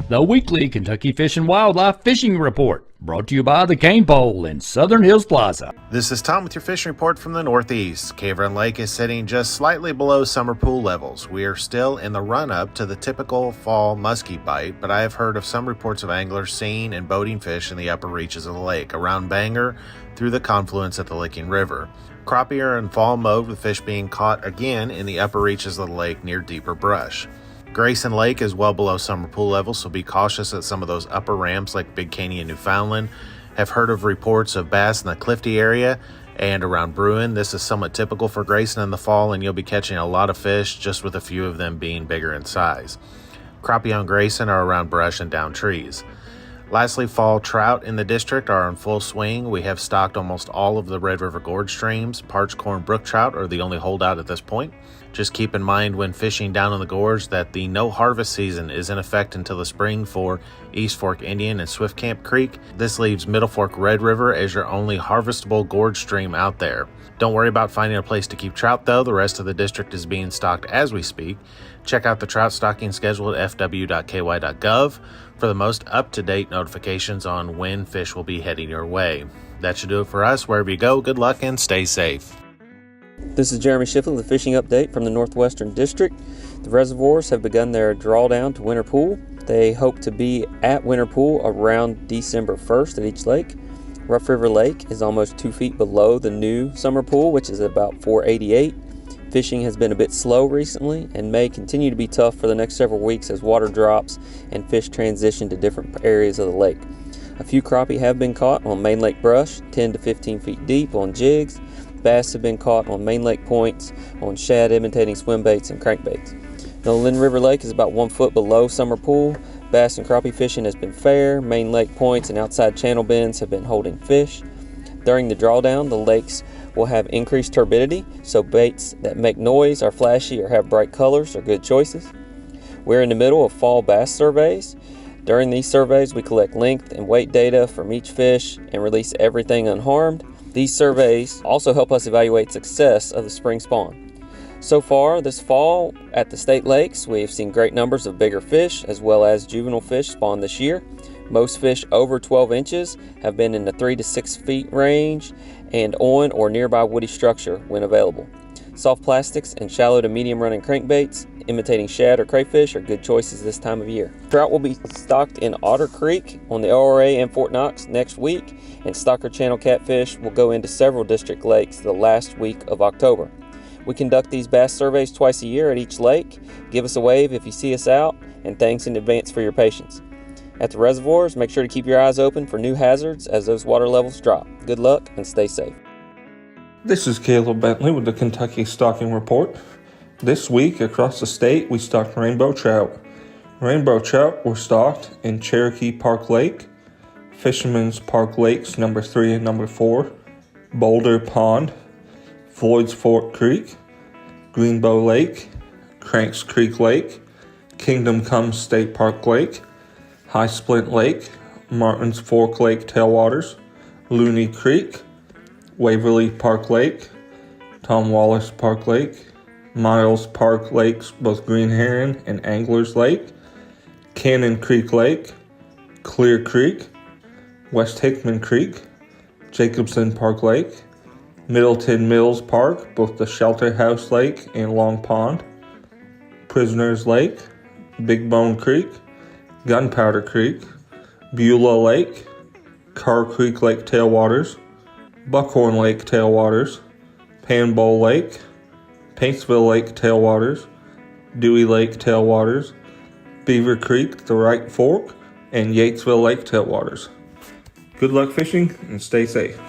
The weekly Kentucky Fish and Wildlife Fishing Report, brought to you by the Cain Pole in Southern Hills Plaza. This is Tom with your fishing report from the Northeast. Cave Run Lake is sitting just slightly below summer pool levels. We are still in the run-up to the typical fall muskie bite, but I have heard of some reports of anglers seeing and boating fish in the upper reaches of the lake, around Bangor through the confluence at the Licking River. Crappie are in fall mode, with fish being caught again in the upper reaches of the lake near deeper brush. Grayson Lake is well below summer pool levels, so be cautious at some of those upper ramps like Big Caney and Newfoundland. Have heard of reports of bass in the Clifty area and around Bruin. This is somewhat typical for Grayson in the fall, and you'll be catching a lot of fish, just with a few of them being bigger in size. Crappie on Grayson are around brush and down trees. Lastly, fall trout in the district are in full swing. We have stocked almost all of the Red River Gorge streams. Parched corn brook trout are the only holdout at this point. Just keep in mind when fishing down in the gorge that the no harvest season is in effect until the spring for East Fork Indian and Swift Camp Creek. This leaves Middle Fork Red River as your only harvestable gorge stream out there. Don't worry about finding a place to keep trout though. The rest of the district is being stocked as we speak. Check out the trout stocking schedule at fw.ky.gov for the most up-to-date notifications on when fish will be heading your way. That should do it for us. Wherever you go, good luck and stay safe. This is Jeremy Shifley with a fishing update from the Northwestern District. The reservoirs have begun their drawdown to winter pool. They hope to be at winter pool around December 1st at each lake. Rough River Lake is almost 2 feet below the new summer pool, which is about 488. Fishing has been a bit slow recently and may continue to be tough for the next several weeks as water drops and fish transition to different areas of the lake. A few crappie have been caught on main lake brush, 10 to 15 feet deep on jigs. Bass have been caught on main lake points, on shad imitating swim baits and crankbaits. The Lynn River Lake is about 1 foot below summer pool. Bass and crappie fishing has been fair. Main lake points and outside channel bends have been holding fish. During the drawdown, the lakes will have increased turbidity, so baits that make noise, are flashy, or have bright colors are good choices. We're in the middle of fall bass surveys. During these surveys, we collect length and weight data from each fish and release everything unharmed. These surveys also help us evaluate success of the spring spawn. So far this fall at the state lakes, we have seen great numbers of bigger fish as well as juvenile fish spawn this year. Most fish over 12 inches have been in the 3 to 6 feet range and on or nearby woody structure when available. Soft plastics and shallow to medium running crankbaits imitating shad or crayfish are good choices this time of year. Trout will be stocked in Otter Creek on the ORA and Fort Knox next week, and Stocker Channel catfish will go into several district lakes the last week of October. We conduct these bass surveys twice a year at each lake. Give us a wave if you see us out, and thanks in advance for your patience. At the reservoirs, make sure to keep your eyes open for new hazards as those water levels drop. Good luck and stay safe. This is Caleb Bentley with the Kentucky Stocking Report. This week across the state we stocked rainbow trout. Rainbow trout were stocked in Cherokee Park Lake, Fisherman's Park Lakes number 3 and number 4, Boulder Pond, Floyd's Fork Creek, Greenbow Lake, Cranks Creek Lake, Kingdom Come State Park Lake, High Splint Lake, Martin's Fork Lake Tailwaters, Looney Creek, Waverly Park Lake, Tom Wallace Park Lake, Miles Park Lakes, both Green Heron and Anglers Lake, Cannon Creek Lake, Clear Creek, West Hickman Creek, Jacobson Park Lake, Middleton Mills Park, both the Shelter House Lake and Long Pond, Prisoners Lake, Big Bone Creek, Gunpowder Creek, Beulah Lake, Carr Creek Lake Tailwaters, Buckhorn Lake Tailwaters, Panbowl Lake, Paintsville Lake Tailwaters, Dewey Lake Tailwaters, Beaver Creek, the Right Fork, and Yatesville Lake Tailwaters. Good luck fishing and stay safe.